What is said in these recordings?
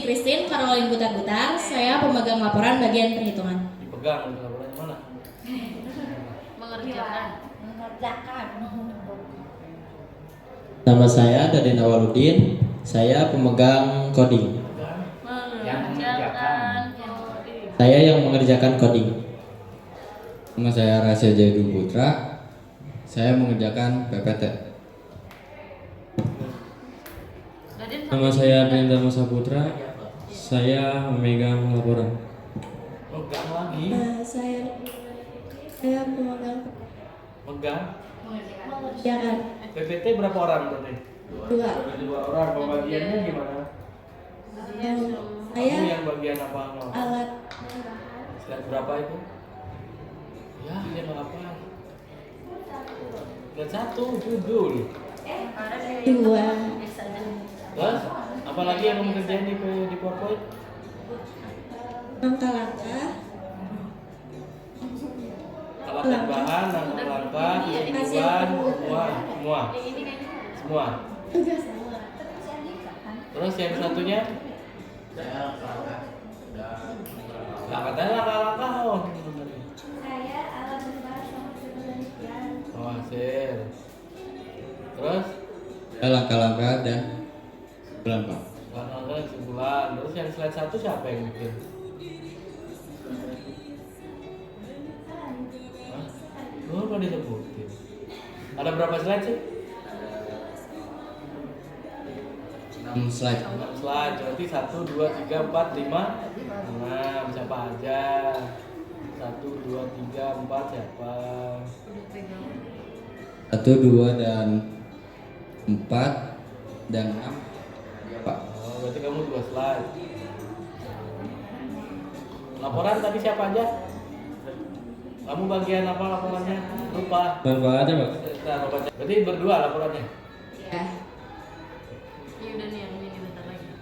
Christine, Caroline Butar-Butar. Saya pemegang laporan bagian perhitungan. Dipegang laporannya mana? Mengerjakan. Nama saya Daden Awaludin. Saya pemegang coding. Mengerjakan. Saya yang mengerjakan coding. Nama saya Rasya Jayadu Putra. Saya mengerjakan PPT. Nama saya Adrian Saputra. Saya memegang laporan. Pegang lagi. Saya pemegang Pegang. mengerjakan. PPT berapa orang berarti? 2. 2 orang. Pembagiannya gimana? Saya Kamu yang bagian apa? alat Slide berapa itu? Ya, dia nggak apa. Slide 1, judul. 2. Terus, apalagi yang kamu kerjain di PowerPoint? Langkah-langkah. Alat dan bahan, langkah, tujuan, semua. Juga sama. Terus yang satunya? Nah, katanya langkah-langkah oh. Saya alat berbahasa maksud penelitian. Oh, hasil. Terus? Ya, langkah-langkah dan bulan Pak. Langkah-langkah sebulan. Terus yang slide 1 siapa yang bikin? Hah? Oh, kok disebutin? Ada berapa slide sih? 6 slide. 6 slide, berarti 1, 2, 3, 4, 5 6, siapa aja? 1, 2, 3, 4, siapa? 1, 2 dan 4 dan 6. Ya Pak. Oh, berarti kamu 2 slide. Laporan tadi siapa aja? Kamu bagian apa laporannya? Lupa. Manfaatnya Pak. Nah, baca. Berarti berdua laporannya? Ya. Ini udah nih yang ini bentar lagi.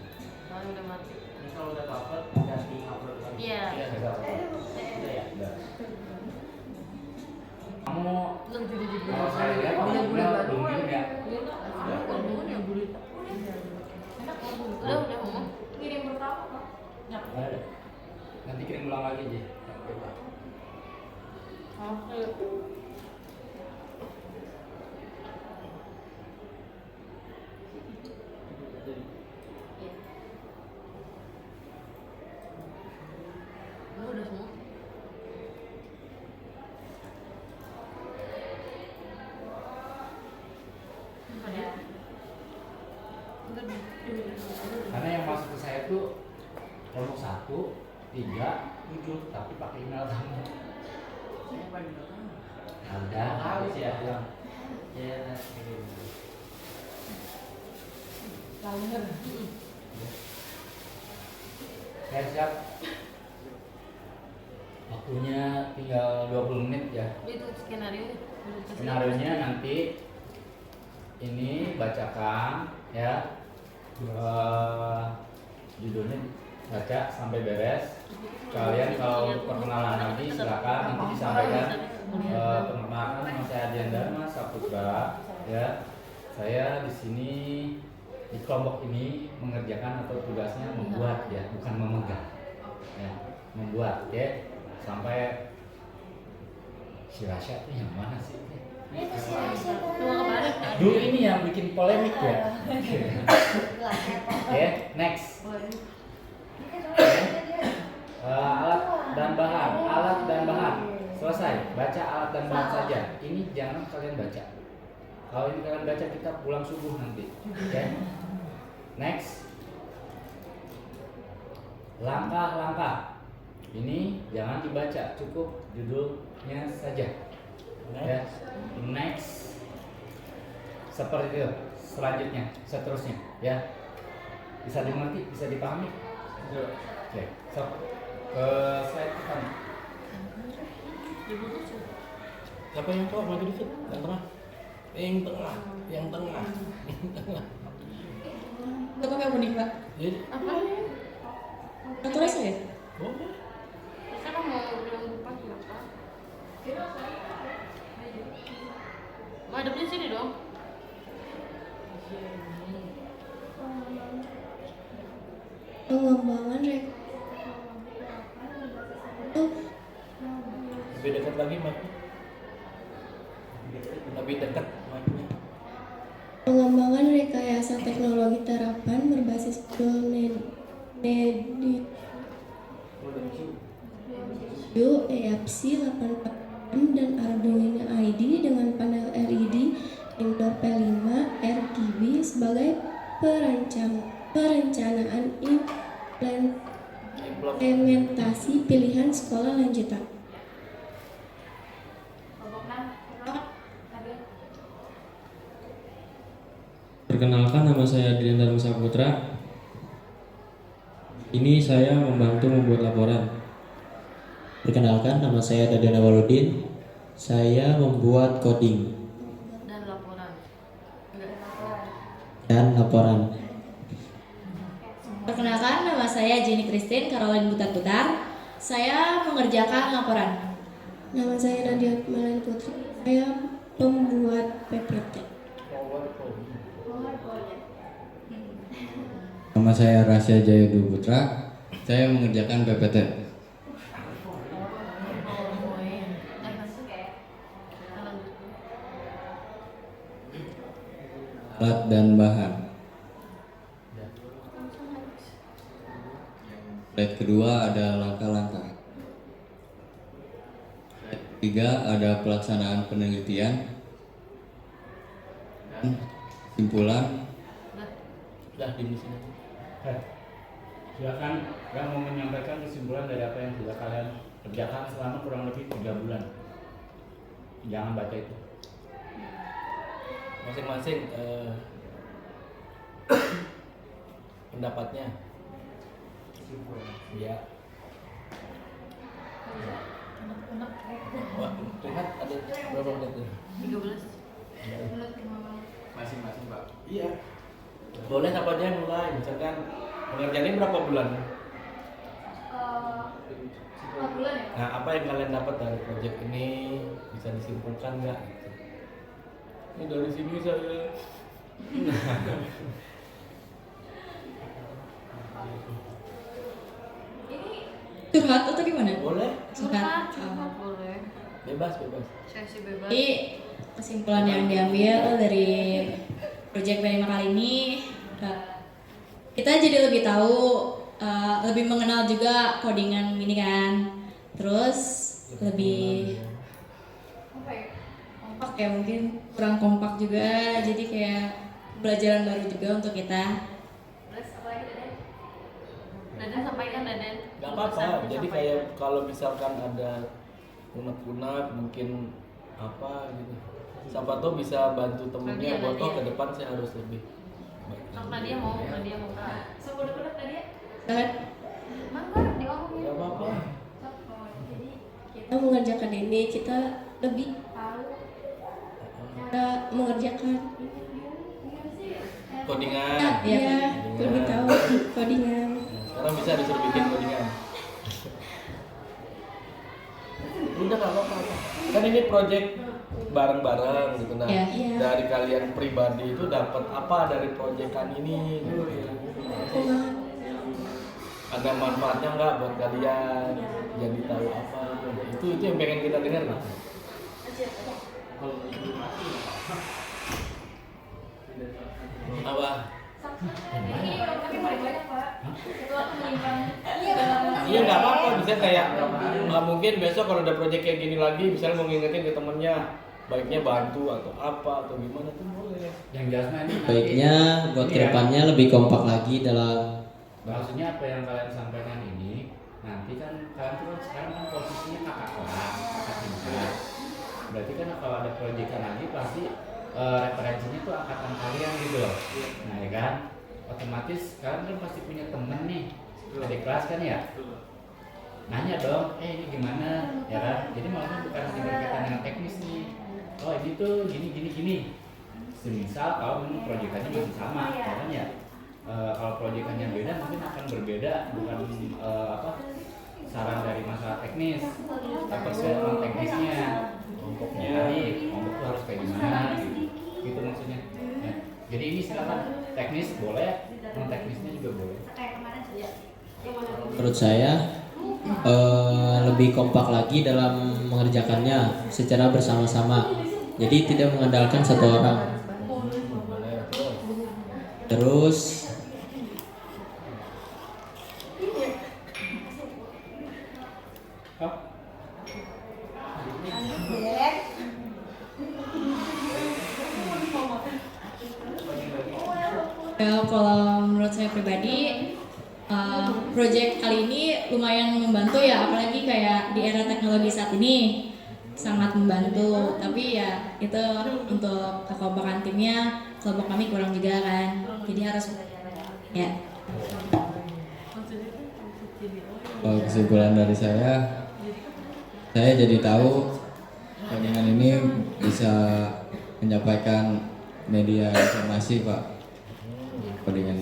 Soalnya udah mati. Ini kalau udah cover, ganti upload lagi. Iya. Kamu Belum jadi kalau saya lihat kamu bulan baru. belum juga. Udah ngomong. Nanti kirim ulang lagi Ji. Udah semua. Karena yang masuk ke saya tuh kelompok 1, 3, 7 tapi pakai email kamu. Nah, udah habis ya bilang. Ya, saya siap. Waktunya tinggal 20 menit ya. Itu skenario. Skenarionya nanti ini bacakan ya. Judulnya baca sampai beres. Kalian kalau perkenalan lagi silakan nanti disampaikan. Perkenalkan nama saya Adrian Dharma Saputra ya. Saya di sini di kelompok ini mengerjakan atau tugasnya membuat ya, bukan memegang. Ya, membuat oke. Sampai si Rasya itu yang mana sih? Dulu ini yang bikin polemik ya. Oke, next. Alat dan bahan. Selesai. Baca alat dan bahan saja. Ini jangan kalian baca. Kalau ini kalian baca kita pulang subuh nanti. Oke. Next. Langkah-langkah. Ini jangan dibaca, cukup judulnya saja. Ya. Next. Seperti itu. Selanjutnya, seterusnya, ya. Bisa dimengerti, bisa dipahami? Oke. So, ke slide pertama. Siapa yang tua? Maju dikit. Yang tengah. Yang tengah. Gak pakai kuning, Pak. Jadi, Apa? Aturan saya. boleh. Saya mau bilang lupa siapa? Madepnya sini dong. Allah lebih dekat lagi mic-nya. Lebih dekat mic-nya. Pengembangan rekayasa teknologi terapan berbasis EFC 846 dan Arduino ID dengan panel LED indoor P5 RGB sebagai perencanaan implementasi pilihan sekolah lanjutan. Perkenalkan, nama saya Dian Dharma Saputra. Ini saya membantu membuat laporan. Perkenalkan, nama saya Daden Awaludin. Saya membuat coding Dan laporan. dan laporan. Perkenalkan, nama saya Jenny Christine Caroline Butar-Butar. Saya mengerjakan laporan. Nama saya Nadia Malen Putri. Saya pembuat PPT. Nama saya Rasya Jayadu Putra. Saya mengerjakan PPT. Alat dan bahan. Slide kedua ada langkah-langkah. Slide ketiga ada pelaksanaan penelitian dan kesimpulan. Udah di sini. Silakan yang mau menyampaikan kesimpulan dari apa yang sudah kalian kerjakan selama kurang lebih 3 bulan. Jangan baca itu. Masing-masing pendapatnya. Ya. Wah, lihat ada berapa menit tuh? 13. Masing-masing, Pak. Iya. Boleh siapa aja yang mulai, misalkan pengerjaannya berapa bulan? 4 bulan ya? Nah, apa yang kalian dapat dari proyek ini? Bisa disimpulkan nggak? Ini dari sini saya. Curhat atau gimana? Boleh, Curhat. Boleh. bebas. Sesi bebas. Jadi kesimpulan yang diambil dari proyek P5 kali ini, kita jadi lebih tahu, lebih mengenal juga codingan ini kan. Terus lebih kompak ya, mungkin kurang kompak juga, jadi kayak pelajaran baru juga untuk kita. Terus apa lagi Daden? Daden sampaikan Daden. Gak apa-apa. Jadi kayak kalau misalkan ada unek-unek mungkin apa gitu. Siapa tahu bisa bantu temennya buat ke depan saya harus lebih baik. Sok Nadia mau. Sok udah Nadia. Dan Mangga diomongin. Gak apa-apa. Jadi kita mengerjakan ini, kita lebih tahu cara mengerjakan Codingan. ya, lebih tahu codingan. Nah, sekarang bisa disuruh bikin codingan. Udah gak apa-apa. Kan ini project bareng-bareng gitu. Nah, Iya. dari kalian pribadi itu dapat apa dari proyekan ini? Ada manfaatnya nggak buat kalian? Jadi tahu apa? Itu yang pengen kita dengar nih. Apa? Iya nggak apa-apa, bisa kayak mungkin besok kalau ada proyek kayak gini lagi, misalnya mau ngingetin ke temennya, baiknya bantu atau apa atau gimana tuh boleh. Yang jelasnya ini Baiknya buat Ini kedepannya lebih kompak lagi dalam maksudnya apa yang kalian sampaikan ini nanti kan kalian tuh kan sekarang kan posisinya kakak kelas, kakak tingkat. Berarti kan kalau ada proyekan lagi pasti referensinya tuh angkatan kalian gitu loh. Nah ya kan, otomatis kalian kan pasti punya temen nih adik kelas kan ya. Nanya dong, ini gimana ya kan? Jadi maksudnya bukan hanya berkaitan dengan teknis nih. Oh ini tuh gini. Semisal kalau memang proyekannya masih sama, ya kan ya. Kalau proyekannya beda mungkin akan berbeda, bukan saran dari masalah teknis, tapi soal teknisnya, kelompoknya, kelompok itu harus kayak gimana, gitu maksudnya. Ya. Jadi ini silakan teknis boleh, non teknisnya juga boleh. menurut saya lebih kompak lagi dalam mengerjakannya secara bersama-sama. Jadi tidak mengandalkan satu orang. Terus Ya, kalau menurut saya pribadi, project kali ini lumayan membantu ya, apalagi kayak di era teknologi saat ini sangat membantu. Tapi ya itu untuk kekompakan timnya, kelompok kami kurang juga kan, jadi harus ya. Kesimpulan dari saya jadi tahu codingan ini bisa menyampaikan media informasi, Pak. Codingan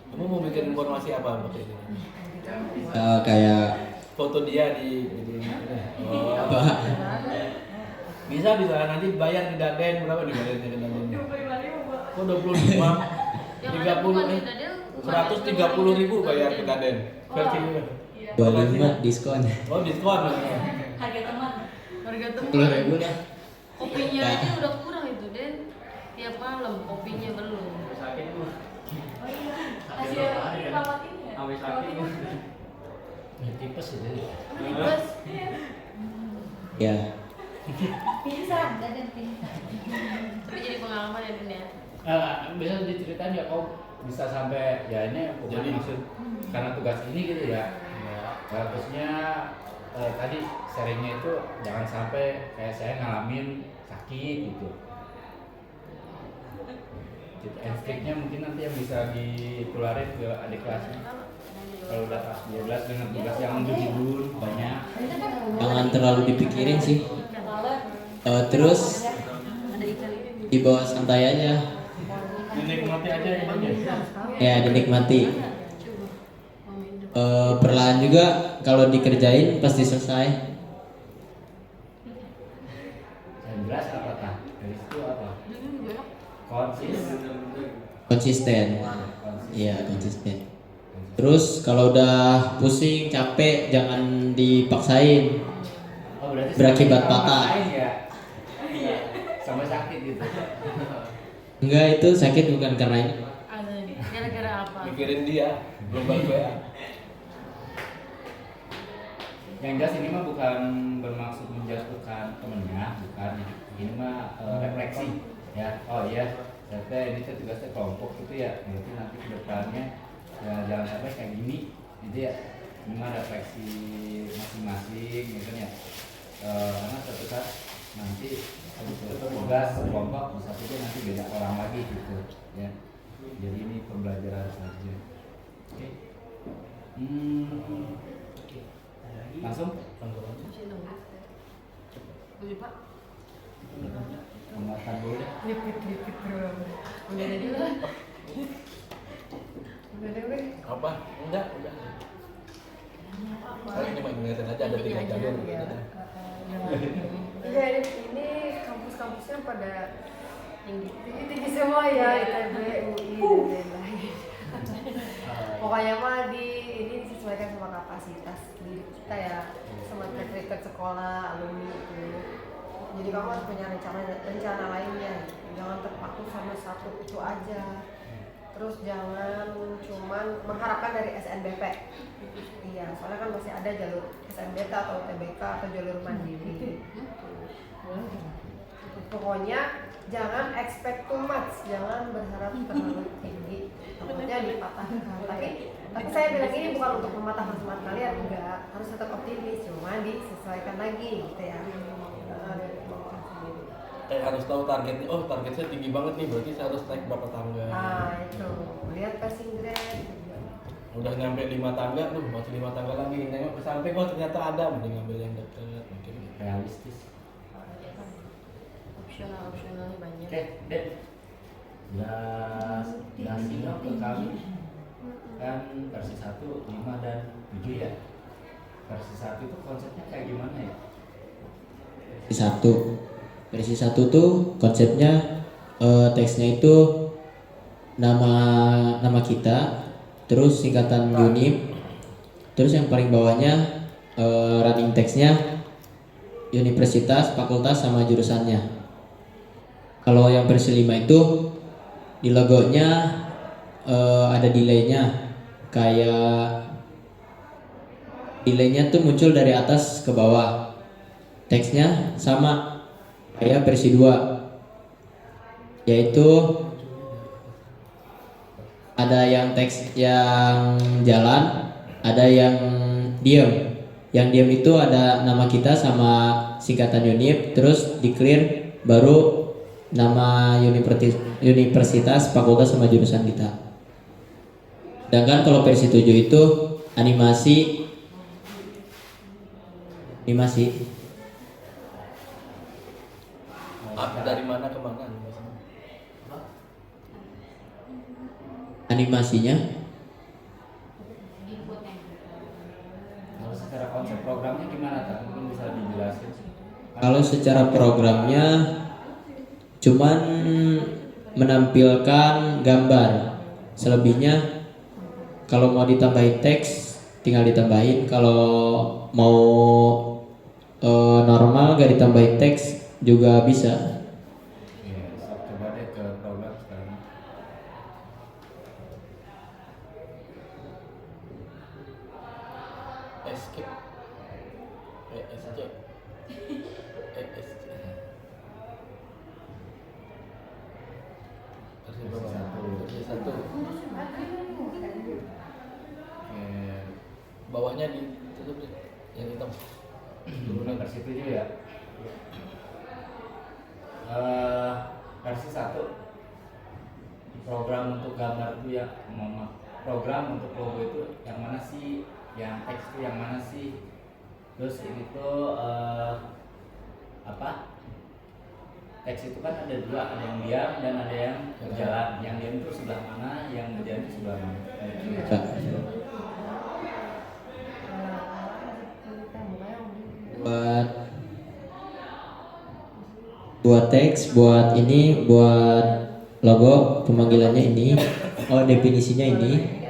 Kamu mau bikin informasi apa Pak? kayak Foto dia di oh. apa? Bisa nanti bayar di Daden berapa nih bayarnya ke Dadennya? Kok 25 30 130.000 bayar ke Daden. Versi 25 diskon. Oh diskon. Harga teman. Harga teman. 10.000 dah. Kopinya aja udah kurang itu Den. Tiap malam kopinya belum. Tipes itu. Bebas. Ya. Tapi jadi pengalaman ya Den ya. Bisa diceritain ya kau bisa sampai ya ini bukan Jadi- maksud karena tugas ini gitu ya. Bagusnya tadi sharingnya itu jangan sampai kayak saya ngalamin sakit gitu. Triknya mungkin nanti yang bisa dikeluarin ke adik kelasnya. Kalau udah kelas 12 dengan tugas yang menjujur banyak. Jangan terlalu dipikirin sih. Terus dibawa santai aja. Dinikmati aja ini. Ya dinikmati. Perlahan juga kalau dikerjain pasti selesai. Yang jelas apa tah? Dari situ apa? Konsisten. Iya konsisten. Terus kalau udah pusing capek jangan dipaksain. Oh, berarti Berakibat sampai patah. maksain ya? Sampai sakit gitu. Enggak, itu sakit bukan karena ini. Ada nih. Gara-gara apa? Mikirin dia, belum balik WA. Yang jelas ini mah bukan bermaksud menjatuhkan temennya, bukan. Ini mah refleksi ya. Oh iya, ternyata ini tuh tugasnya kelompok gitu ya. Berarti nanti ke depannya ya, jangan sampai kayak gini gitu ya. Ini mah refleksi masing-masing gitu ya. Karena suatu saat nanti tugas kelompok bisa saja nanti beda orang lagi gitu ya. Jadi ini pembelajaran saja. Oke. Langsung Boleh Pak? penguatan dulu deh. Lipit bro. Udah ada juga. Udah ada weh. Apa? Enggak, udah. Saya cuma ngeliatin aja ada 3 jalur. Iya ini kampus-kampusnya pada tinggi semua ya, ITB, UI dan lain-lain. Pokoknya mah ini disesuaikan sama kapasitas diri kita ya, sama track record sekolah, alumni itu. Jadi kamu harus punya rencana lainnya, jangan terpaku sama satu itu aja. Terus jangan cuman mengharapkan dari SNBP. Iya, soalnya kan masih ada jalur SNBK atau TBK atau jalur mandiri. Pokoknya jangan expect too much, jangan berharap terlalu tinggi, takutnya dipatahkan. Tapi saya bilang ini bukan untuk mematahkan semangat kalian, enggak, harus tetap optimis, cuma disesuaikan lagi gitu ya. Dari kemampuan sendiri. Harus tahu targetnya. Oh targetnya tinggi banget nih, berarti saya harus naik berapa tangga. Itu lihat passing grade. Udah nyampe 5 tangga tuh, masih 5 tangga lagi. Nengok ke samping, oh ternyata ada, mending ngambil yang dekat, mungkin gitu. Realistis. Opsionalnya banyak. Oke, Dek. Jelas sinyal ke kami kan versi 1, 5 dan 7 ya. Versi 1 itu konsepnya kayak gimana ya? Versi 1 tuh konsepnya teksnya itu nama kita, terus singkatan unit, Terus yang paling bawahnya running text-nya universitas, fakultas sama jurusannya. Kalau yang versi 5 itu di logonya ada delay-nya. Kayak delay-nya tuh muncul dari atas ke bawah. Teksnya sama kayak versi 2, yaitu ada yang teks yang jalan, ada yang diam. Yang diam itu ada nama kita sama singkatan univ, terus di clear baru nama universitas, fakultas sama jurusan kita. Sedangkan kalau versi 7 itu animasi Dari mana ke mana? animasinya. Kalau secara konsep programnya gimana Kak? Mungkin bisa dijelasin. Kalau secara programnya cuman menampilkan gambar, selebihnya kalau mau ditambahin teks tinggal ditambahin, kalau mau normal gak ditambahin teks juga bisa. Iya, coba deh ke program sekarang. Escape. ESC. ESC. Versi 1. Bawahnya ditutup deh, yang hitam. Turunan versi 7 ya. Versi 1 program untuk gambar itu ya, program untuk logo itu yang mana sih, yang teks itu yang mana sih, terus ini tuh apa, teks itu kan ada dua, ada yang diam dan ada yang berjalan. Yang diam itu sebelah mana, yang berjalan itu sebelah mana. buat teks, buat ini, buat logo pemanggilannya ini, definisinya ini.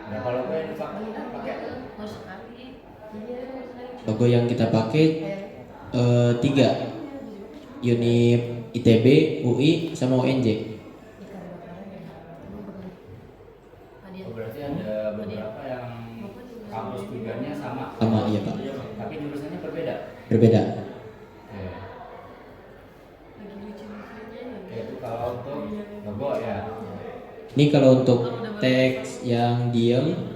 Berapa logo yang dipakai? Logo yang kita pakai 3, Univ ITB, UI, sama UNJ. Berarti ada beberapa yang kampus tujuannya sama. Sama, iya Pak. Tapi jurusannya berbeda. Berbeda. Oke, itu kalau untuk logo ya. Ini kalau untuk teks yang diam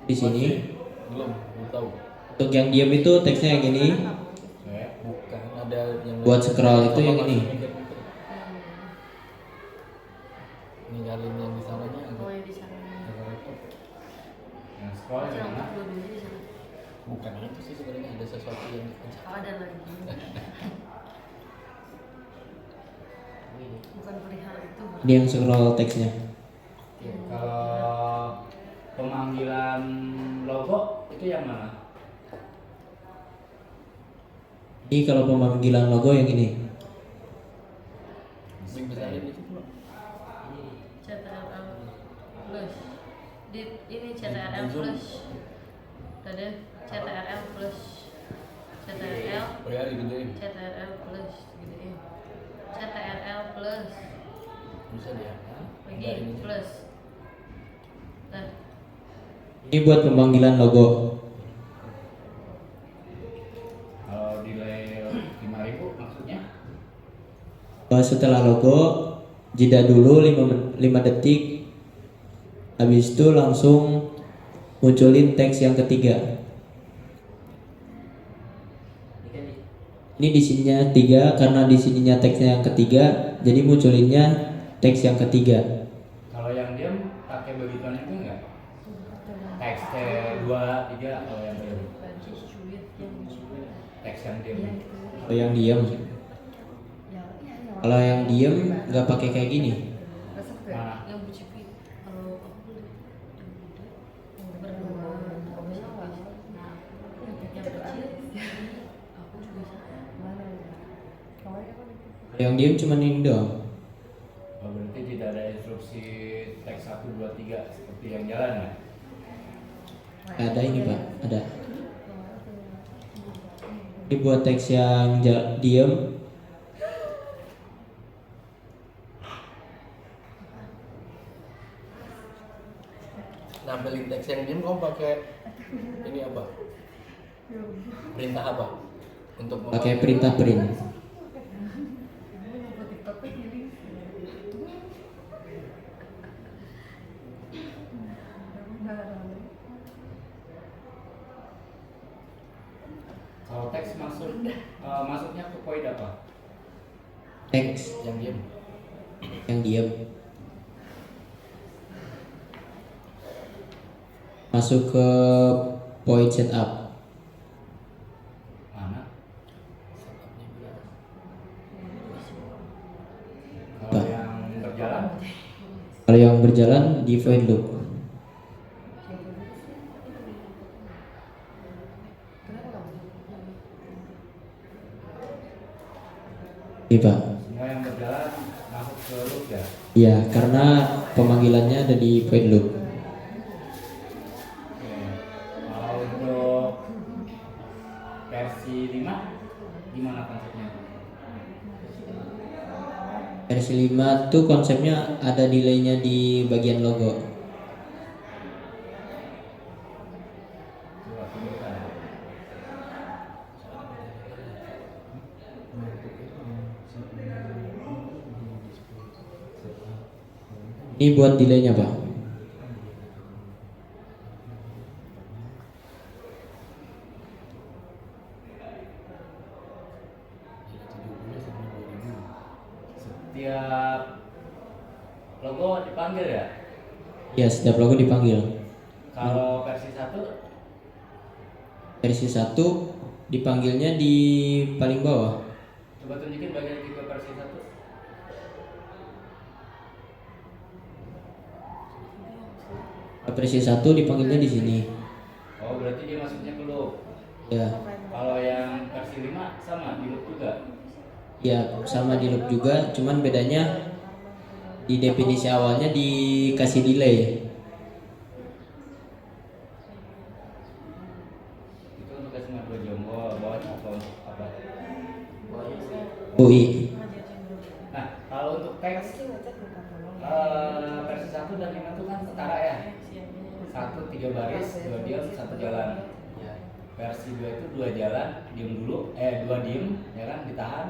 di sini. Belum tahu. Untuk yang diam itu teksnya yang ini. Bukan, ada yang Buat scroll itu yang ini. Ninggalin yang di sananya agak repot. Yang scroll yang mana? Bukan itu sih sebenarnya, ada sesuatu yang dipencet. Ada lagi. Bukan perihal itu. Ini yang scroll teksnya. Kalau pemanggilan logo itu yang mana? Ini kalau pemanggilan logo yang ini. Besarin di situ. CTRL plus. Ini CTRL plus. Tadi CTRL plus. CTRL. Oh ya, digedein. CTRL plus. Gedein. CTRL plus. Bisa dia. Lagi plus. Nah. Ini buat pemanggilan logo. Kalau delay 5.000 maksudnya? Setelah logo jeda dulu 5 detik. Habis itu langsung munculin teks yang ketiga. Ini di sininya 3 karena di sininya teksnya yang ketiga, jadi munculinnya teks yang ketiga. Kalau yang diam pakai begituan itu enggak? Teks 2, 3 kalau yang diam. Teks yang diam. Kalau yang diam, kalau yang diam nggak pakai kayak gini. Mana? Yang bercipit. Kalau aku Yang diem cuma ini doang. Oh, berarti tidak ada instruksi teks 1, 2, 3 seperti yang jalan ya? Ada ini Pak, ada. Ini buat teks yang diem. Nampilin teks yang diem kamu pakai ini apa? Perintah apa? Untuk Pakai perintah print. Kalau teks masuknya ke poin apa? Teks yang diem. yang diem. Masuk ke point setup. Mana? Apa? Kalau yang berjalan, Kalau yang berjalan di void loop. Iya Pak. semua yang berjalan masuk ke loop ya? Iya, karena pemanggilannya ada di void loop. Oke. Kalau untuk versi 5 gimana konsepnya? Versi 5 tuh konsepnya ada delaynya di bagian logo. Coba tunjukkan. Ini buat delaynya Pak. Setiap logo dipanggil ya? Ya, setiap logo dipanggil. Kalau versi 1 Versi 1 dipanggilnya di paling bawah. coba tunjukin bagian tipe versi 1. Versi 1 dipanggilnya di sini. Oh, berarti dia masuknya ke loop. Ya. Kalau yang versi 5 sama di loop juga. Ya, sama di loop juga, cuman bedanya di definisi awalnya dikasih delay. Itu untuk SMA 2 jombo, bawahnya apa untuk apa? UI. Nah, kalau untuk teks versi 1 dan 5 itu kan setara ya. 1 3 baris, 2 diam, 1 jalan. Versi 2 itu 2 jalan, diam dulu, 2 diem, ya kan, ditahan,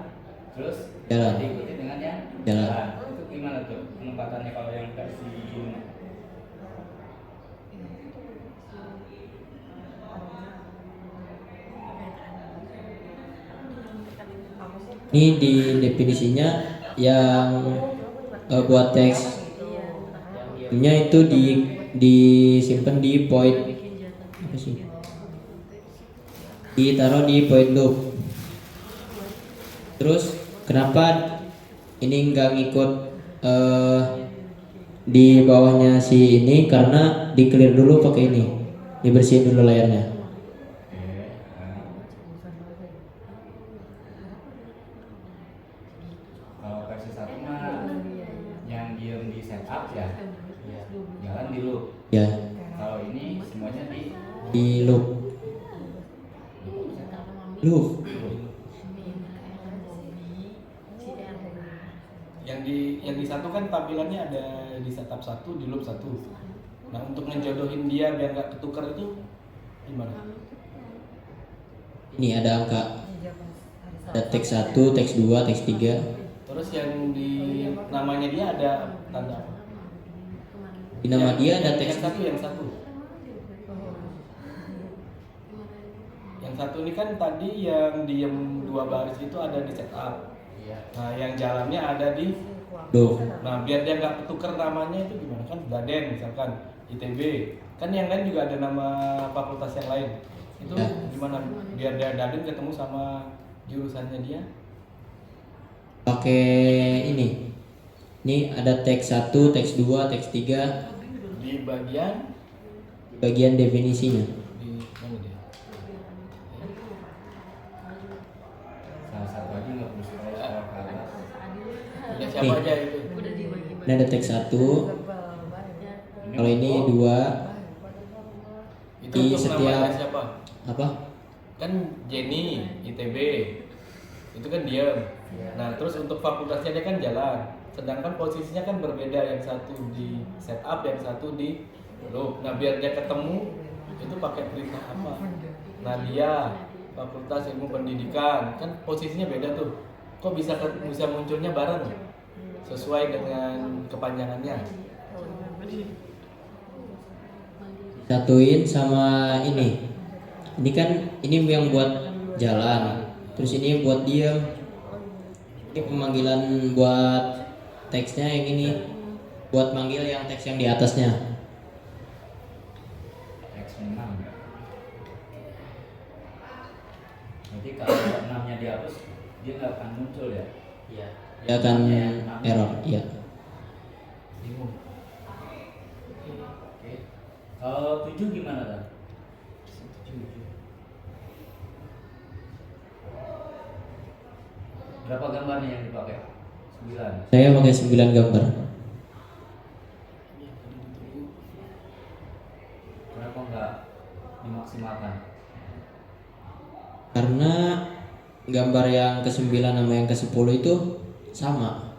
terus Jalan. diikuti dengan yang Jalan. Itu gimana tuh penempatannya kalau yang versi 5? Ini di definisinya yang buat teks nya itu disimpan di point apa sih? Ditaruh di point loop. Terus kenapa ini nggak ngikut di bawahnya si ini? Karena di clear dulu pakai ini, dibersihin dulu layarnya. Kalau versi 1 mah yang diem di setup ya, jalan di loop. Ya, Kalau ini semuanya di loop. Loop. Yang di satu kan tampilannya ada di setup 1, di loop 1. Nah, untuk ngejodohin dia biar nggak ketukar itu gimana? Ini ada angka. Ada teks 1, teks 2, teks 3. Terus yang di namanya dia ada tanda apa? Di nama dia ada teks. Yang satu. Yang satu ini kan tadi yang diem 2 baris itu ada di setup. Nah, yang jalannya ada di loop. Nah, biar dia nggak ketukar namanya itu gimana? Kan Daden misalkan, ITB. Kan yang lain juga ada nama fakultas yang lain. Itu Ya. gimana? Biar dia Daden ketemu sama jurusannya dia. Pakai ini. Ini ada teks 1, teks 2, teks 3. Di Bagian definisinya. di mana dia? salah satu aja nggak perlu scroll ke atas. Siapa Nih. aja itu? Ini ada teks 1, kalau ini 2, Itu Di untuk setiap- namanya siapa? apa? Kan Jenny ITB itu kan diam. Nah terus untuk fakultasnya dia kan jalan, sedangkan posisinya kan berbeda, yang satu di setup, yang satu di loop. Nah biar dia ketemu itu pakai perintah apa? Nah dia fakultas ilmu pendidikan kan posisinya beda tuh, kok bisa munculnya bareng sesuai dengan kepanjangannya. Satuin sama ini. Ini kan ini yang buat jalan, terus ini buat diam. Ini pemanggilan buat teksnya yang ini, buat manggil yang teks yang di atasnya. X 6. Nanti kalau 6-nya dihapus, dia nggak akan muncul ya? Iya. Dia akan error, iya. Bingung. Oke. Kalau 7 gimana kan? Berapa gambarnya yang dipakai? 9. Saya pakai 9 gambar. Kenapa nggak dimaksimalkan? Karena gambar yang ke-9 sama yang ke-10 itu sama.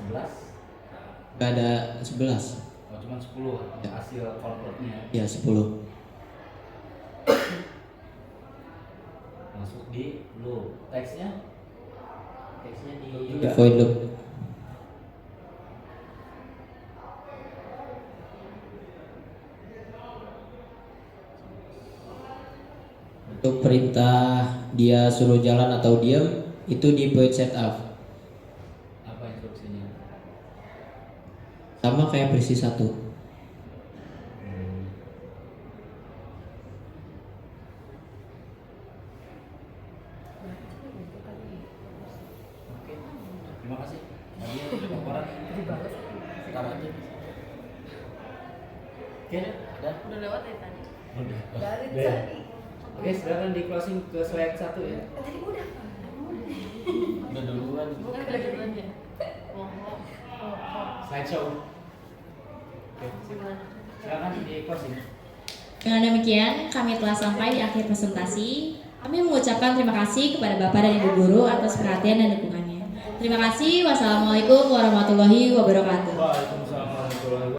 11? Gak ada 11. Oh, cuma 10 hasil convertnya. Ya 10. Masuk di loop. Teksnya? Teksnya Di void loop. Untuk perintah dia suruh jalan atau diam itu di void setup. apa instruksinya? Sama kayak versi 1. Oke. Terima kasih. Lagi laporan. Ntar aja. Oke, ada. Udah lewat dari tadi. Udah. Dari Udah. tadi. Oke, silakan di closing ke slide 1 ya. Tadi udah. Udah duluan. Bukan udah duluan ya. Slide show. Oke, silakan di closing. Dengan demikian, kami telah sampai di akhir presentasi. Kami mengucapkan terima kasih kepada Bapak dan Ibu Guru atas perhatian dan dukungannya. Terima kasih. Wassalamualaikum warahmatullahi wabarakatuh. Waalaikumsalam warahmatullahi wabarakatuh.